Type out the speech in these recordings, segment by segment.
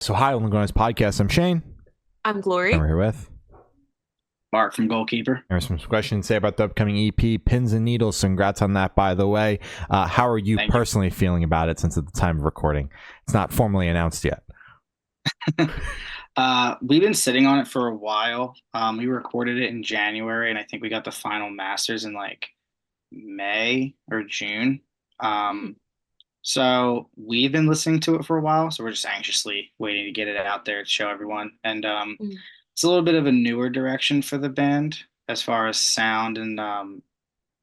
So hi, on the Guys Podcast. I'm Shane. I'm Glory. And we're here with Mark from Goalkeeper. There's some questions to say about the upcoming EP, Pins and Needles. So congrats on that, by the way. How are you Thank personally feeling about it since at the time of recording? It's not formally announced yet. We've been sitting on it for a while. We recorded it in January, and I think we got the final masters in like May or June. So we've been listening to it for a while, so we're just anxiously waiting to get it out there to show everyone. And it's a little bit of a newer direction for the band as far as sound and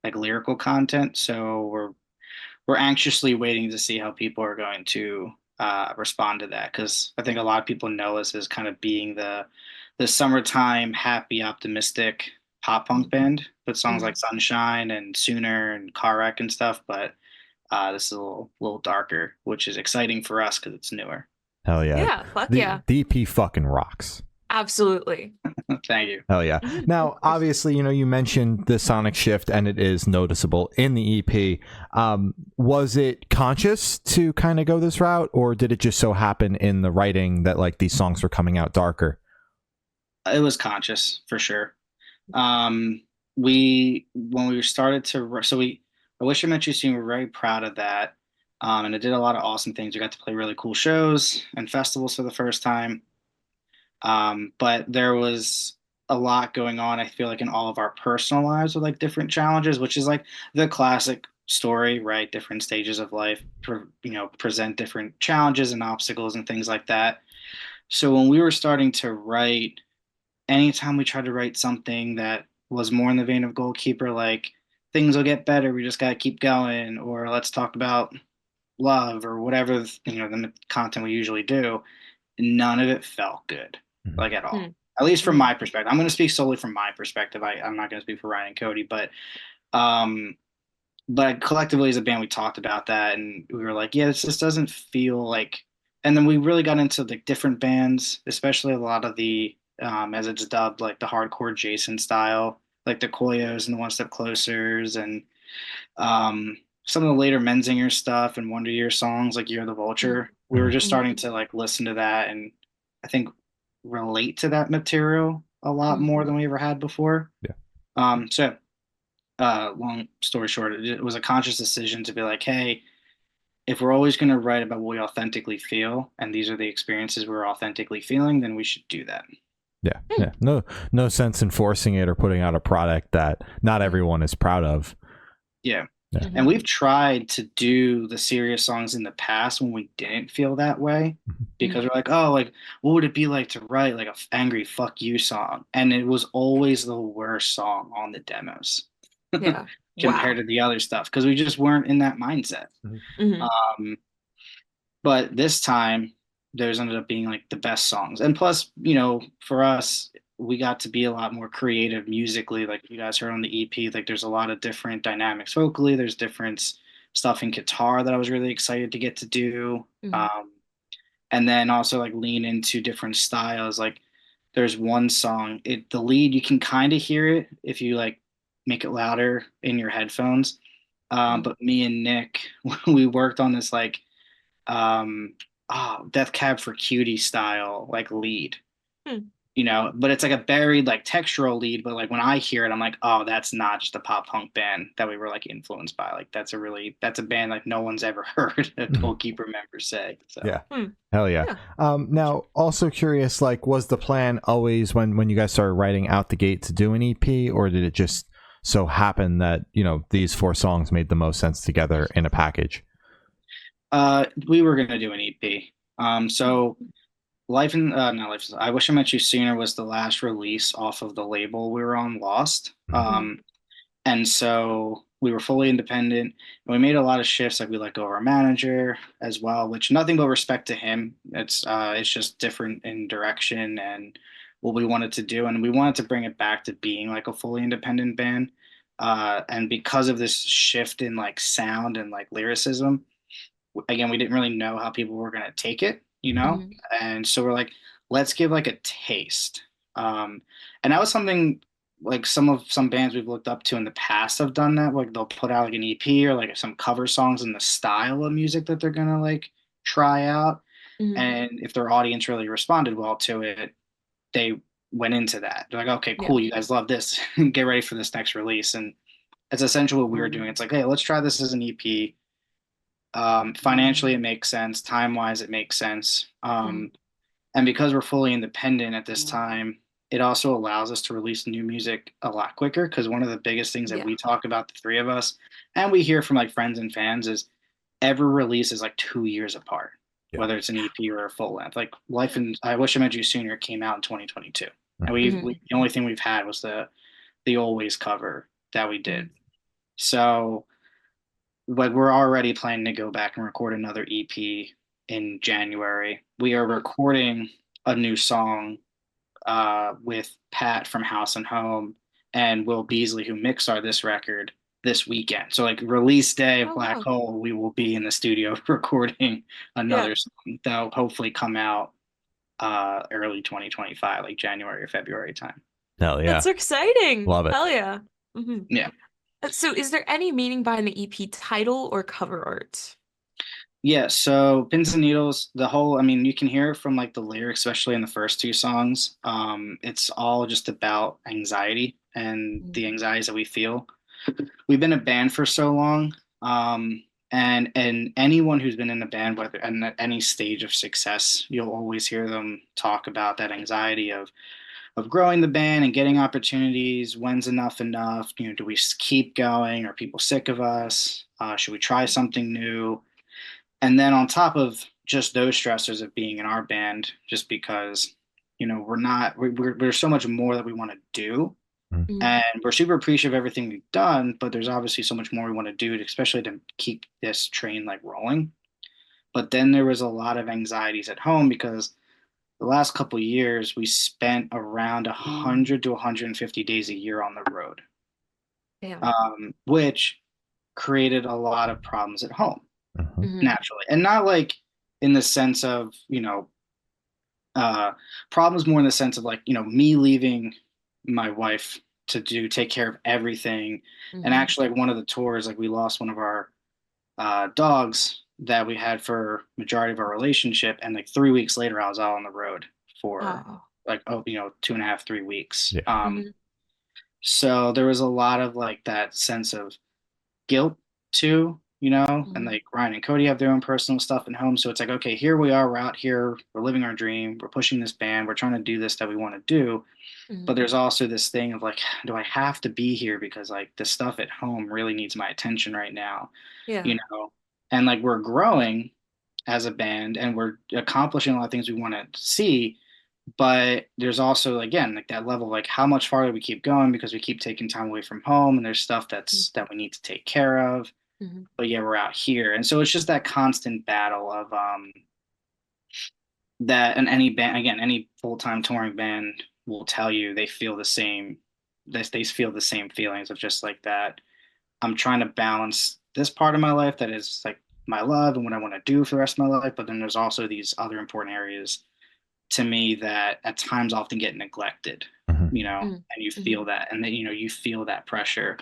like lyrical content. So we're anxiously waiting to see how people are going to respond to that, because I think a lot of people know us as kind of being the summertime happy optimistic pop punk band with songs like Sunshine and Sooner and Car Wreck and stuff, but this is a little darker, which is exciting for us because it's newer. Hell yeah. Yeah, fuck yeah. The EP fucking rocks. Absolutely. Thank you. Hell yeah. Now, obviously, you mentioned the sonic shift, and it is noticeable in the EP. Was it conscious to kind of go this route, or did it just so happen in the writing that like these songs were coming out darker? It was conscious for sure. When we started to, I Wish I Met You Soon, we're very proud of that. And it did a lot of awesome things. We got to play really cool shows and festivals for the first time. But there was a lot going on, I feel like, in all of our personal lives with like different challenges, which is like the classic story, right? Different stages of life, present different challenges and obstacles and things like that. So when we were starting to write, anytime we tried to write something that was more in the vein of Goalkeeper, like things will get better, we just got to keep going, or let's talk about love or whatever, the content we usually do, none of it felt good, like at all. At least from my perspective. I'm going to speak solely from my perspective. I'm not going to speak for Ryan and Cody, but collectively as a band, we talked about that and we were like, yeah, this just doesn't feel like. And then we really got into like different bands, especially a lot of the, as it's dubbed, like the hardcore Jason style, like the Koyos and the One Step Closers, and some of the later Menzinger stuff and Wonder Year songs like You're the Vulture. We were just starting to like listen to that and I think relate to that material a lot more than we ever had before. Yeah. Long story short, it was a conscious decision to be like, hey, if we're always going to write about what we authentically feel, and these are the experiences we're authentically feeling, then we should do that. Yeah. Yeah. No sense in forcing it or putting out a product that not everyone is proud of. Yeah. Yeah. And we've tried to do the serious songs in the past when we didn't feel that way, because we're like, oh, like, what would it be like to write like a angry fuck you song? And it was always the worst song on the demos. Yeah. Compared to the other stuff, because we just weren't in that mindset. But this time, those ended up being like the best songs. And plus, for us, we got to be a lot more creative musically. Like you guys heard on the EP, like there's a lot of different dynamics vocally. There's different stuff in guitar that I was really excited to get to do. And then also like lean into different styles. Like there's one song, the lead, you can kind of hear it if you like make it louder in your headphones. But me and Nick, we worked on this like Death Cab for Cutie style like lead. But it's like a buried like textural lead, but like when I hear it, I'm like, oh, that's not just a pop punk band that we were like influenced by. Like that's a band like no one's ever heard a Goalkeeper member say. So. Yeah. Hell yeah. Now also curious, like, was the plan always when you guys started writing out the gate to do an EP, or did it just so happen that, these 4 songs made the most sense together in a package? We were going to do an EP. So I Wish I Met You Sooner was the last release off of the label we were on, Lost. And so we were fully independent and we made a lot of shifts. Like we let go of our manager as well, which nothing but respect to him. It's just different in direction and what we wanted to do. And we wanted to bring it back to being like a fully independent band. And because of this shift in like sound and like lyricism, again, we didn't really know how people were going to take it, and so we're like, let's give like a taste. And that was something like some bands we've looked up to in the past have done that. Like they'll put out like an EP or like some cover songs in the style of music that they're going to like try out. Mhm. And if their audience really responded well to it, they went into that. They're like, okay, Yeah. cool, you guys love this. Get ready for this next release. And that's essentially what we were doing. It's like, hey, let's try this as an EP. Financially, it makes sense. Time-wise, it makes sense. And because we're fully independent at this time, it also allows us to release new music a lot quicker. Because one of the biggest things that Yeah. we talk about, the three of us, and we hear from like friends and fans, is every release is like 2 years apart, Yeah. whether it's an EP or a full length. Like Life and I Wish I Met You Sooner came out in 2022, and the only thing we've had was the Always cover that we did. So, but we're already planning to go back and record another EP in January. We are recording a new song with Pat from House and Home and Will Beasley, who mixed this record, this weekend. So, like release day of Oh, Black wow. Hole, we will be in the studio recording another song that'll hopefully come out early 2025, like January or February time. Hell yeah. That's exciting. Love it. Hell yeah. Mhm. Yeah. So is there any meaning behind the EP title or cover art? Yeah, so Pins and Needles, the whole, I mean, you can hear it from like the lyrics, especially in the first two songs. It's all just about anxiety and the anxieties that we feel. We've been a band for so long, and anyone who's been in a band, whether and at any stage of success, you'll always hear them talk about that anxiety of growing the band and getting opportunities. When's enough enough? You know, do we keep going? Are people sick of us? Should we try something new? And then on top of just those stressors of being in our band, just because we're so much more that we want to do, and we're super appreciative of everything we've done, but there's obviously so much more we want to do, especially to keep this train like rolling. But then there was a lot of anxieties at home because the last couple of years we spent around 100 to 150 days a year on the road, which created a lot of problems at home naturally, and not like in the sense of problems, more in the sense of like me leaving my wife to take care of everything. And actually, like one of the tours, like we lost one of our dogs that we had for majority of our relationship, and like 3 weeks later I was out on the road for like 2.5 3 weeks. So there was a lot of like that sense of guilt too, and like Ryan and Cody have their own personal stuff at home. So it's like, okay, here we are, we're out here, we're living our dream, we're pushing this band, we're trying to do this that we want to do. But there's also this thing of like, do I have to be here because like the stuff at home really needs my attention right now? And like we're growing as a band and we're accomplishing a lot of things we want to see. But there's also, again, like that level, like how much farther we keep going because we keep taking time away from home and there's stuff that we need to take care of. But yeah, we're out here. And so it's just that constant battle of that, and any band, again, any full-time touring band will tell you they feel the same, they feel the same feelings of just like that. I'm trying to balance this part of my life that is like my love and what I want to do for the rest of my life. But then there's also these other important areas to me that at times often get neglected, and you feel that, and then, you feel that pressure.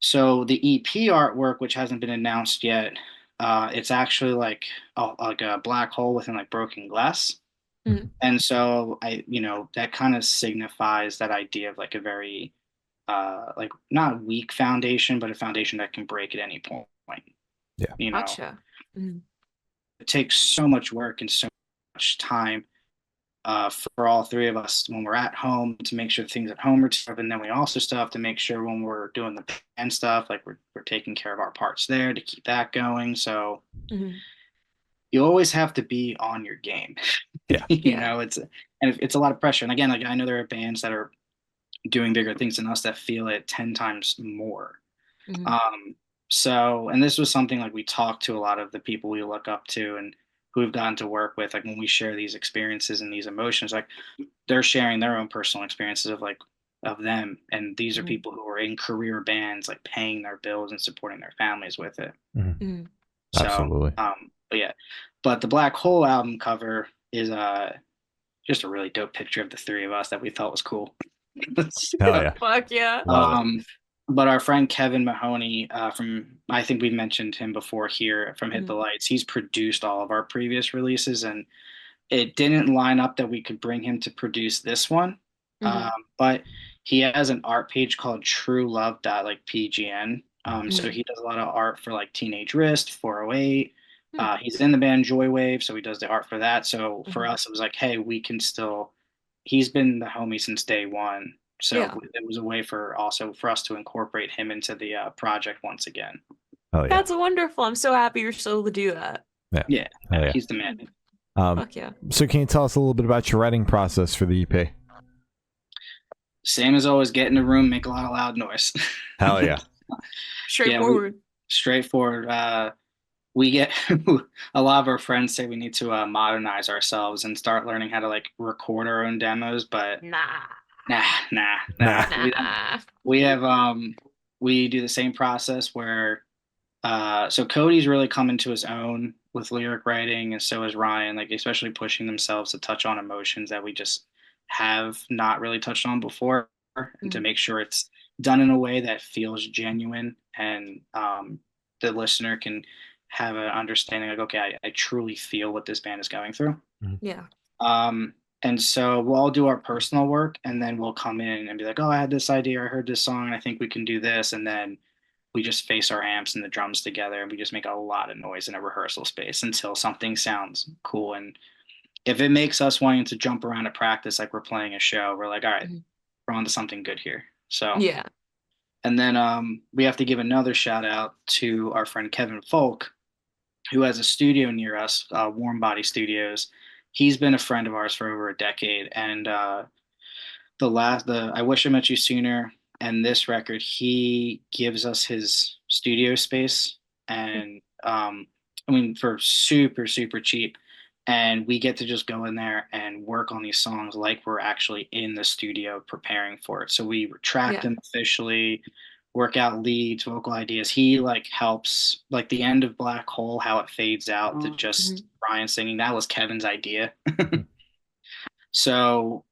So the EP artwork, which hasn't been announced yet, it's actually like a black hole within like broken glass. And so that kind of signifies that idea of like a very, like not weak foundation, but a foundation that can break at any point. Yeah. Gotcha. It takes so much work and so much time for all three of us when we're at home to make sure things at home are tough, and then we also still have to make sure when we're doing the band stuff, like we're taking care of our parts there to keep that going. So you always have to be on your game. It's a lot of pressure. And again, like I know there are bands that are doing bigger things than us that feel it 10 times more. So, and this was something like we talked to a lot of the people we look up to and who we've gotten to work with, like when we share these experiences and these emotions, like they're sharing their own personal experiences of like of them, and these are people who are in career bands, like paying their bills and supporting their families with it. So, Absolutely. but the Black Hole album cover is just a really dope picture of the three of us that we thought was cool. Hell yeah. Fuck yeah. But our friend Kevin Mahoney from I think we mentioned him before here from Hit the Lights. He's produced all of our previous releases, and it didn't line up that we could bring him to produce this one. Mm-hmm. But he has an art page called True Love like PGN. So Mm-hmm. he does a lot of art for like Teenage Wrist, 408. Hmm. He's in the band Joywave, so he does the art for that. So for Mhm. us, it was like, hey, we can still. He's been the homie since day one, so Yeah. it was a way for us to incorporate him into the project once again. Oh yeah. That's wonderful. I'm so happy you're still able to do that. Yeah. Yeah, Oh yeah. he's the man. Fuck yeah. So can you tell us a little bit about your writing process for the EP? Same as always, get in the room, make a lot of loud noise. Hell yeah. Straightforward. Straightforward. We get a lot of our friends say we need to modernize ourselves and start learning how to like record our own demos, but Nah. nah. Nah. We have we do the same process where so Cody's really come into his own with lyric writing, and so is Ryan, like especially pushing themselves to touch on emotions that we just have not really touched on before, and to Mhm. make sure it's done in a way that feels genuine and the listener can have an understanding like, okay, I truly feel what this band is going through. Yeah. Um, and so we'll all do our personal work, and then we'll come in and be like, oh, I had this idea, I heard this song, and I think we can do this. And then we just face our amps and the drums together, and we just make a lot of noise in a rehearsal space until something sounds cool. And if it makes us wanting to jump around at practice like we're playing a show, we're like, all right, Mhm. we're on to something good here. So, Yeah. and then we have to give another shout out to our friend Kevin Folk, who has a studio near us, Warm Body Studios. He's been a friend of ours for over a decade, and the I Wish I Met You Sooner and this record, he gives us his studio space, and I mean for super cheap, and we get to just go in there and work on these songs like we're actually in the studio preparing for it. So we track Yeah. them officially, work out leads, vocal ideas. He like helps, like the end of Black Hole, how it fades out to just Mhm. Ryan singing. That was Kevin's idea. So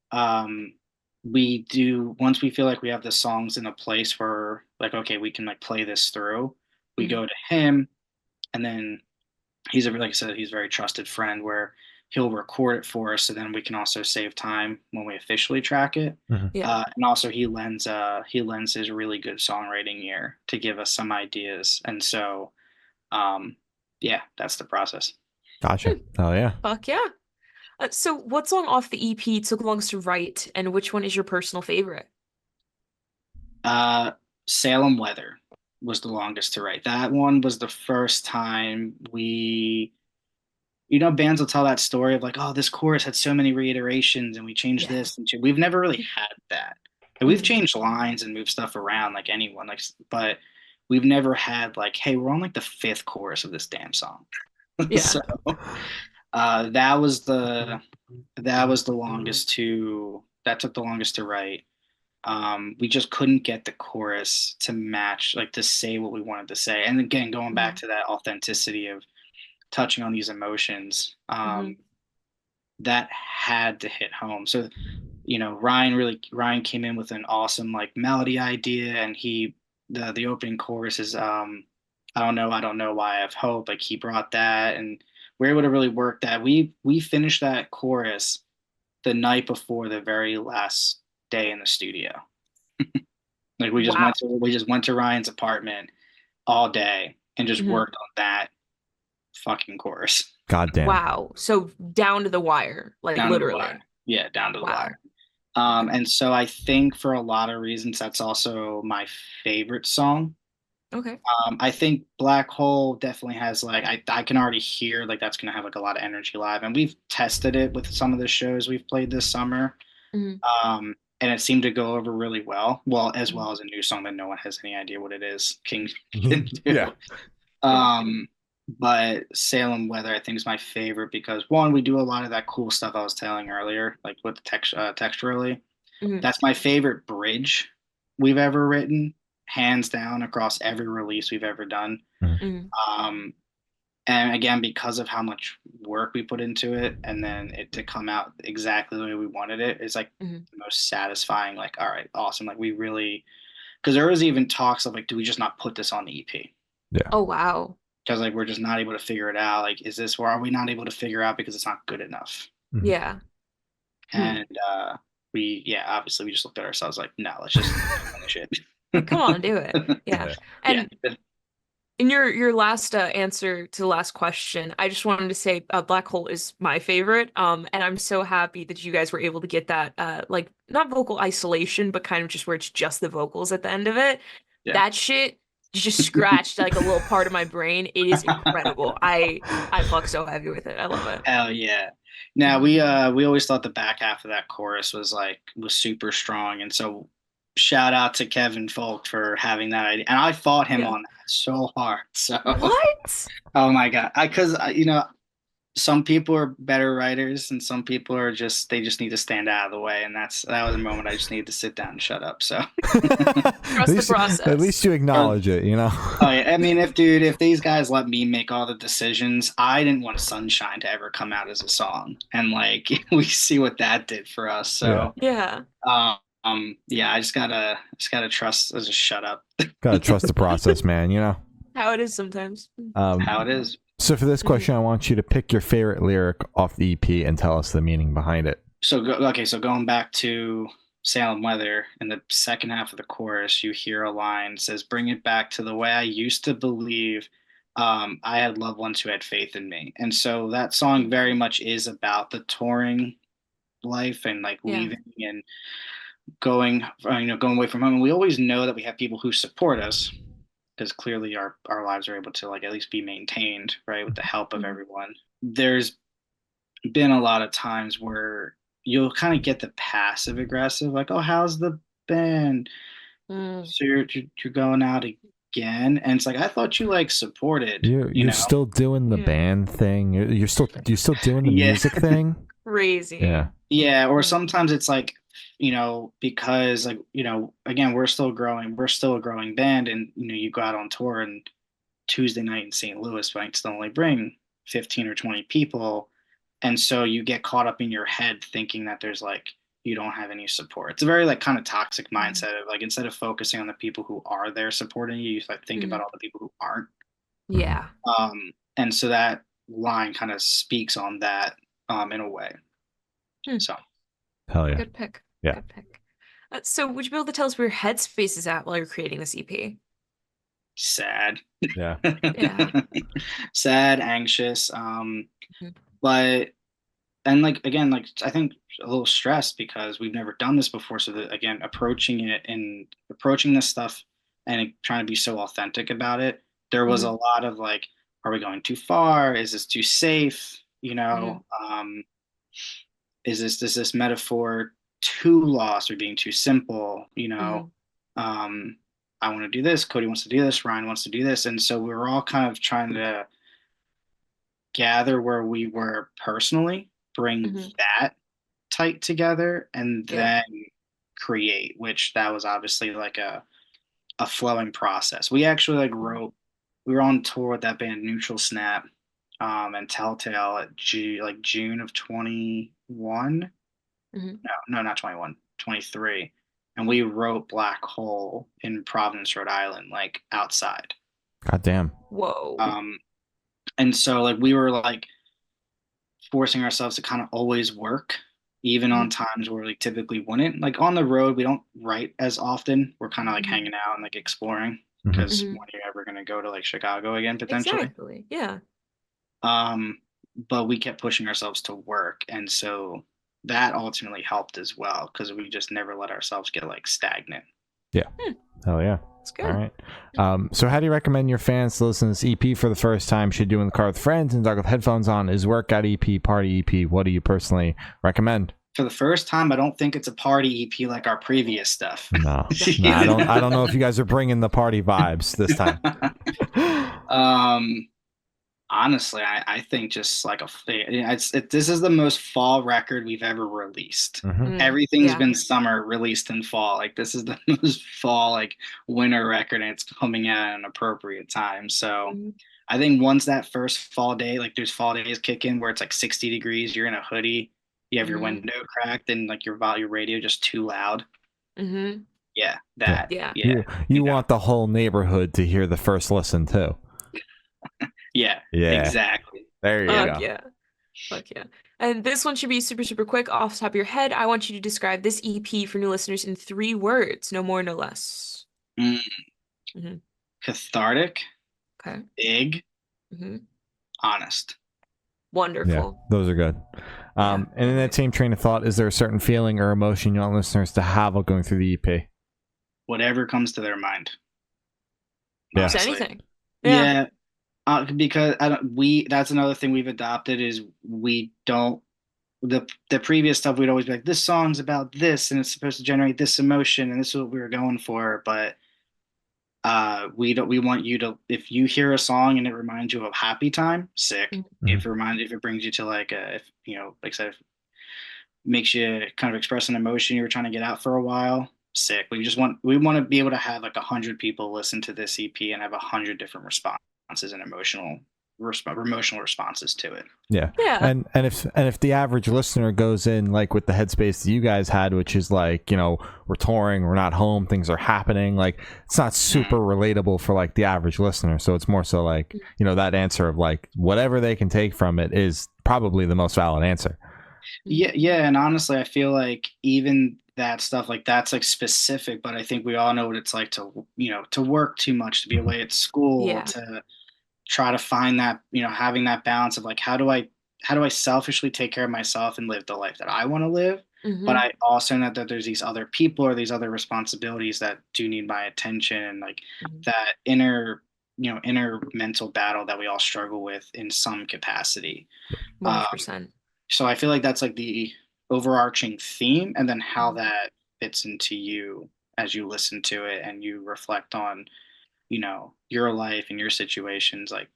we do, once we feel like we have the songs in a place where like, okay, we can like play this through, we Mhm. go to him, and then he's a, like I said, he's a very trusted friend where he'll record it for us, so then we can also save time when we officially track it. Mhm. Yeah. And also he lends his really good songwriting ear to give us some ideas, and so um yeah, that's the process. Gotcha. Oh yeah. Fuck yeah. So what song off the EP took longest to write, and which one is your personal favorite? Uh, Salem Weather was the longest to write. That one was the first time we, bands will tell that story of like, oh, this chorus had so many reiterations and we changed Yeah. this and shit. We've never really had that. And we've Mhm. changed lines and moved stuff around like anyone, like, but we've never had like, hey, we're on like the fifth chorus of this damn song. Yeah. So uh, that was the that was the longest to that took the longest to write. We just couldn't get the chorus to match, like to say what we wanted to say. And again, going back Mhm. to that authenticity of touching on these emotions, Mhm. that had to hit home. So, Ryan came in with an awesome like melody idea, and the opening chorus is I don't know why I have hope. Like he brought that, and we're able to really work that. We finished that chorus the night before the very last day in the studio. Like Wow. we just went to Ryan's apartment all day and just Mhm. worked on that fucking chorus. Goddamn. Wow. So down to the wire, like Down to the wire. literally. Yeah, down to the Wow. wire. Okay. And so I think for a lot of reasons that's also my favorite song. Okay. I think Black Hole definitely has like I can already hear like that's gonna have like a lot of energy live, and we've tested it with some of the shows we've played this summer. Mhm. And it seemed to go over really well. Well, as Mhm. well as a new song that no one has any idea what it is. King can Yeah. do. Um, but Salem Weather, I think, is my favorite because one, we do a lot of that cool stuff I was telling earlier, like with the texturally. Mhm. That's my favorite bridge we've ever written, hands down, across every release we've ever done. Mhm. Um, and again, because of how much work we put into it, and then it to come out exactly the way we wanted it, is like Mhm. the most satisfying. Like, all right, awesome. Like we really, because there was even talks of like, do we just not put this on the EP? Yeah. Oh wow. because like we're just not able to figure it out. Like, is this, or are we not able to figure out because it's not good enough? Mhm. Yeah. Hmm. And yeah, obviously we just looked at ourselves like, no, let's just finish Like, come on, do it. it. Yeah. Yeah. Yeah. And in your last answer to the last question, I just wanted to say Black Hole is my favorite. And I'm so happy that you guys were able to get that like not vocal isolation, but kind of just where it's just the vocals at the end of it. Yeah. That shit just scratched like a little part of my brain. It is incredible. I fuck so heavy with it. I love it. Hell yeah. Now we always thought the back half of that chorus was super strong. And so shout out to Kevin Folk for having that idea. And I fought him Yeah. on that so hard. So What? oh my God. Because you know, some people are better writers and some people are just they just need to stand out of the way. And that was a moment I just needed to sit down and shut up. So Trust the At least process. you acknowledge it, you know? oh yeah, I mean, if these guys let me make all the decisions, I didn't want Sunshine to ever come out as a song, and like we see what that did for us. Yeah. So, Yeah. yeah, I just gotta trust. Just shut up. Gotta trust the process, man, you know? How it is sometimes. How it is. So for this question, I want you to pick your favorite lyric off the EP and tell us the meaning behind it. Okay, so going back to Salem Weather, in the second half of the chorus, you hear a line that says, "Bring it back to the way I used to believe. I had loved ones who had faith in me." And so that song very much is about the touring life and like Yeah. leaving and going, going away from home. And we always know that we have people who support us because clearly our lives are able to like at least be maintained, right, with the help of Mhm. everyone. There's been a lot of times where you'll kind of get the passive aggressive, like, "Oh, how's the band? Mm. So you're going out again?" And it's like, I thought you like supported, You're still doing the Yeah. band thing. You're still doing the Yeah. music thing. Crazy. Yeah. Yeah, or Mm. sometimes it's like, because like, again, we're still growing, we're still a growing band, and you go out on tour and Tuesday night in St. Louis might still only bring 15 or 20 people. And so you get caught up in your head thinking that there's like, you don't have any support. It's a very like kind of toxic mindset of like, instead of focusing on the people who are there supporting you, you like think about Mhm. all the people who aren't. Yeah. And so that line kind of speaks on that in a way. Hmm. So Hell yeah. Good pick. Yeah. Good pick. So would you be able to tell us where your headspace is at while you're creating this EP? sad. Yeah. Yeah. Sad, anxious. Mhm. But and like again, like I think a little stressed because we've never done this before. So that again, approaching this stuff and trying to be so authentic about it, there was a Mhm. lot of like, are we going too far? Is this too safe? Mhm. Is this metaphor too lost or being too simple? Mhm. Um, I want to do this. Cody wants to do this. Ryan wants to do this, and so we were all kind of trying to gather where we were personally, bring Mhm. that tight together, and Yeah. then create, which that was obviously like a flowing process. We actually like Mhm. wrote, we were on tour with that band Neutral Snap, and Telltale at June of 21. Mhm. No, not 21, 23. And we wrote Black Hole in Providence, Rhode Island, like outside. God damn. Whoa. Um, and so like we were like forcing ourselves to kind of always work, even on Mhm. times where we typically wouldn't. Like on the road, we don't write as often. We're kind of like Mhm. hanging out and like exploring Mhm. because Mhm. when are you ever going to go to like Chicago again potentially? Exactly. Yeah. Um, but we kept pushing ourselves to work, and so that ultimately helped as well because we just never let ourselves get like stagnant. Yeah. Hmm. Hell yeah. That's All good. right. So how do you recommend your fans to listen to this EP for the first time? Should do in the car with friends and talk with headphones on? Is workout EP, party EP? What do you personally recommend? For the first time, I don't think it's a party EP like our previous stuff. No. No, I don't know if you guys are bringing the party vibes this time. um, Honestly, I think just like this is the most fall record we've ever released. Mhm. Everything's Yeah. been summer released in fall. Like this is the most fall like winter record, and it's coming at an appropriate time. So Mhm. I think once that first fall day, like there's fall days kick in where it's like 60 degrees, you're in a hoodie, you have your Mhm. window cracked, and like your radio just too loud. Mhm. Yeah, that. Yeah. Yeah. You want the whole neighborhood to hear the first listen too. Yeah. Yeah. Exactly. There you Fuck go. yeah. Fuck yeah. And this one should be super, super quick off the top of your head. I want you to describe this EP for new listeners in 3 words, no more, no less. Mm, Hmm. cathartic, Okay. big, Hmm. honest. Yeah, Wonderful. those are good. Yeah. And in that same train of thought, is there a certain feeling or emotion you want listeners to have while going through the EP? Whatever comes to their mind. Yeah. Just Honestly. anything. Yeah. Yeah. Because that's another thing we've adopted is we don't the previous stuff we'd always be like, this song's about this and it's supposed to generate this emotion and this is what we were going for, but we want you to, if you hear a song and it reminds you of a happy time, sick. Mhm. If it brings you to like if like I said, if it makes you kind of express an emotion you were trying to get out for a while, sick. We want to be able to have like 100 people listen to this EP and have 100 different responses and emotional responses to it. Yeah. Yeah. And if the average listener goes in like with the headspace that you guys had, which is like, we're touring, we're not home, things are happening, like it's not super relatable for like the average listener. So it's more so like, that answer of like whatever they can take from it is probably the most valid answer. Yeah, and honestly, I feel like even that stuff like that's like specific, but I think we all know what it's like to to work too much, to be away at school, Yeah. to try to find that, having that balance of like how do I selfishly take care of myself and live the life that I want to live, but I also know that there's these other people or these other responsibilities that do need my attention, and like that inner mental battle that we all struggle with in some capacity. 100%. So I feel like that's like the overarching theme, and then how that fits into you as you listen to it and you reflect on, your life and your situations. Like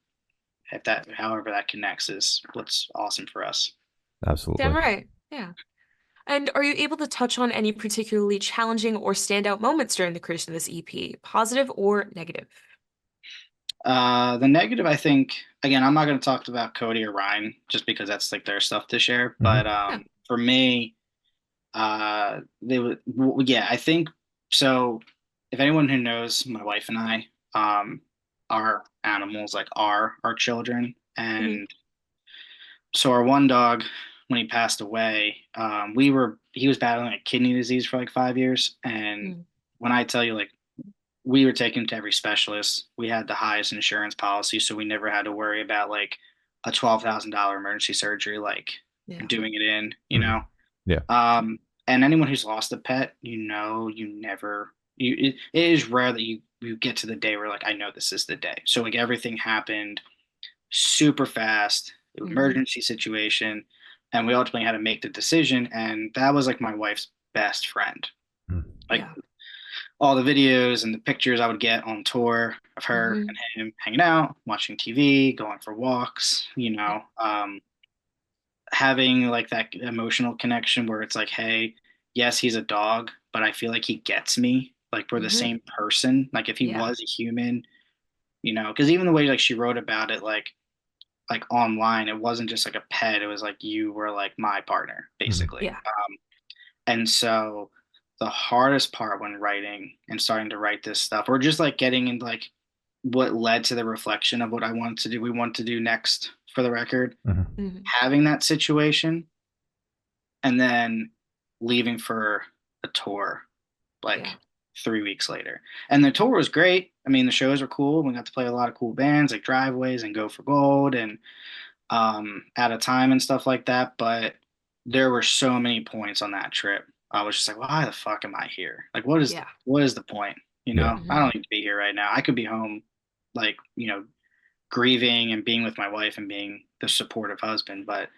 if that, however that connects, is what's awesome for us. Absolutely. Damn right. Yeah. And are you able to touch on any particularly challenging or standout moments during the creation of this EP, positive or negative? The negative, I think, again, I'm not going to talk about Cody or Ryan just because that's like their stuff to share. But for me, they would, yeah, I think so. If anyone who knows my wife and I, our animals like are our children, and so our one dog, when he passed away, he was battling like kidney disease for like 5 years, and when I tell you like we were taken to every specialist. We had the highest insurance policy, so we never had to worry about like a $12,000 emergency surgery, like doing it in, Yeah. And anyone who's lost a pet, it is rare that you get to the day where like, I know this is the day. So like everything happened super fast, emergency situation, and we ultimately had to make the decision. And that was like my wife's best friend. Like, all the videos and the pictures I would get on tour of her and him hanging out, watching TV, going for walks, having like that emotional connection where it's like, hey, yes, he's a dog, but I feel like he gets me. Like we're the same person. Like if he was a human, because even the way like she wrote about it, like online, it wasn't just like a pet. It was like you were like my partner, basically. Yeah. And so the hardest part when writing and starting to write this stuff, or just like getting into like what led to the reflection of what we want to do next for the record, having that situation and then leaving for a tour like 3 weeks later. And the tour was great. I mean, the shows were cool. We got to play a lot of cool bands like Driveways and Go for Gold and Out of Time and stuff like that. But there were so many points on that trip. I was just like, why the fuck am I here? Like, what is the point? I don't need to be here right now. I could be home, like, grieving and being with my wife and being the supportive husband. But,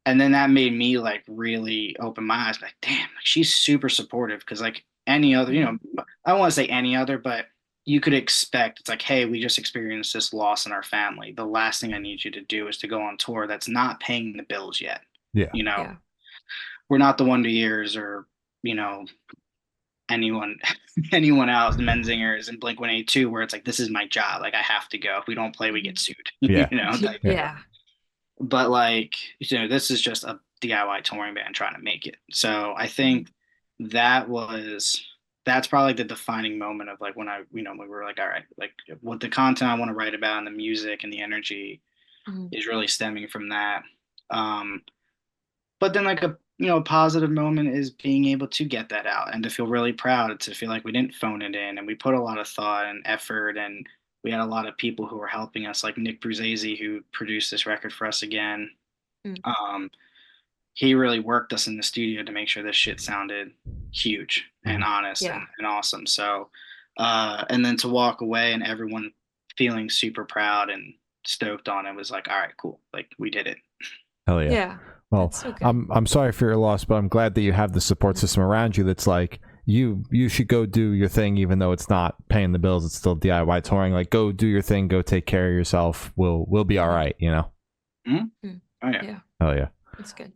and then that made me like really open my eyes. Like, damn, like, she's super supportive. Cause like any other, I don't want to say any other, but you could expect it's like, hey, we just experienced this loss in our family. The last thing I need you to do is to go on tour that's not paying the bills yet. Yeah. We're not the Wonder Years or, anyone else, the Menzingers and Blink-182, where it's like, this is my job. Like I have to go. If we don't play, we get sued. Yeah. But like, this is just a DIY touring band trying to make it. So I think that was that's probably the defining moment of like when we were like, all right, like what the content I want to write about and the music and the energy Mhm. is really stemming from that. Um, but then like a positive moment is being able to get that out and to feel really proud, to feel like we didn't phone it in and we put a lot of thought and effort, and we had a lot of people who were helping us, like Nick Bruzese, who produced this record for us again. Mm. He really worked us in the studio to make sure this shit sounded huge and honest Yeah. and awesome. So, and then to walk away and everyone feeling super proud and stoked on it was like, all right, cool. Like we did it. Hell yeah. Yeah. Well, That's so good. I'm sorry for your loss, but I'm glad that you have the support system around you that's like, you should go do your thing, even though it's not paying the bills. It's still DIY touring. Like, go do your thing. Go take care of yourself. We'll be all right, you know? Mm-hmm. Oh, yeah. Yeah. Hell yeah. That's good.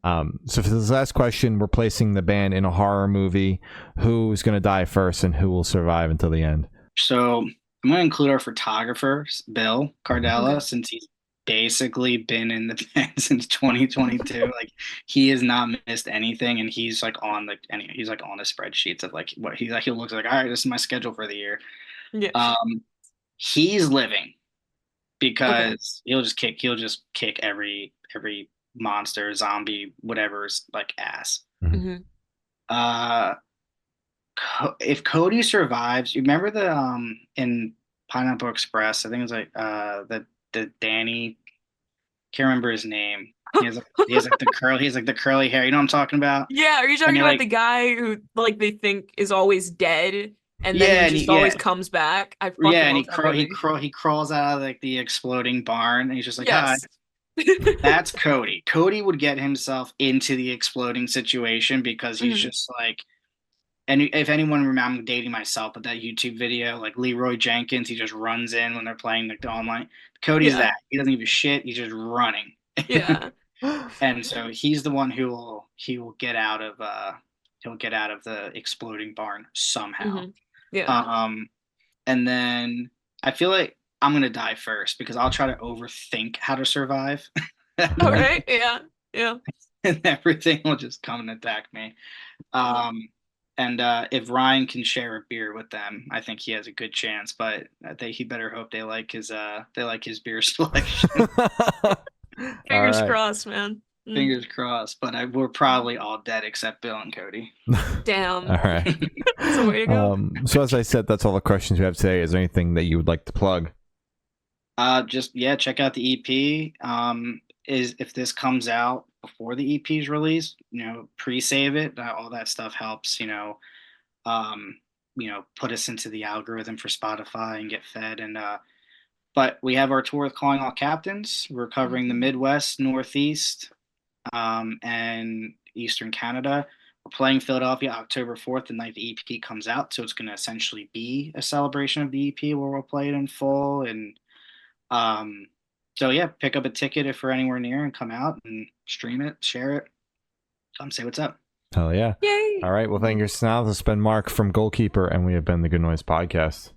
So for this last question, we're placing the band in a horror movie. Who's going to die first and who will survive until the end? So I'm going to include our photographer, Bill Cardella, Okay. since he's basically been in the band since 2022. Like he has not missed anything, and he's like on the spreadsheets of like what he looks like. All right, this is my schedule for the year. Yeah. He's living Okay. because he'll just kick every monster, zombie, whatever's like ass. Mm-hmm. Uh, if Cody survives, you remember the in Pineapple Express, I think it was like the Danny, can't remember his name. He has like the curly hair. You know what I'm talking about? Yeah, are you And talking they about like the guy who like they think is always dead and then yeah, he and just always comes back? I yeah, fucking and love that movie. he crawls out of like the exploding barn, and he's just like, hi. Yes. That's Cody. Cody would get himself into the exploding situation because he's Mhm. just like, and if anyone remember, I'm dating myself, but that YouTube video, like Leroy Jenkins, he just runs in when they're playing like the online. Cody's Yeah. that. He doesn't give a shit. He's just running. Yeah. And so he's the one he will get out of he'll get out of the exploding barn somehow. Hmm. Yeah. Um and then I feel like I'm gonna die first because I'll try to overthink how to survive. Okay. Yeah. Yeah. And everything will just come and attack me. Um, and if Ryan can share a beer with them, I think he has a good chance. But he better hope they like his beer selection. All Fingers right. crossed, man. Fingers crossed. But we're probably all dead except Bill and Cody. Damn. All right. That's the way to go. So as I said, that's all the questions we have today. Is there anything that you would like to plug? Just yeah, check out the EP. Is if this comes out before the EP's released, pre-save it. All that stuff helps. Um, put us into the algorithm for Spotify and get fed. And but we have our tour with Calling All Captains. We're covering the Midwest, Northeast, and Eastern Canada. We're playing Philadelphia October 4th, the night the EP comes out. So it's going to essentially be a celebration of the EP where we'll play it in full. And um, so yeah, pick up a ticket if you're anywhere near and come out and stream it, share it, come say what's up. Hell yeah. Yay. All right. Well, thank you, Snell. This has been Mark from Goalkeeper, and we have been the Good Noise Podcast.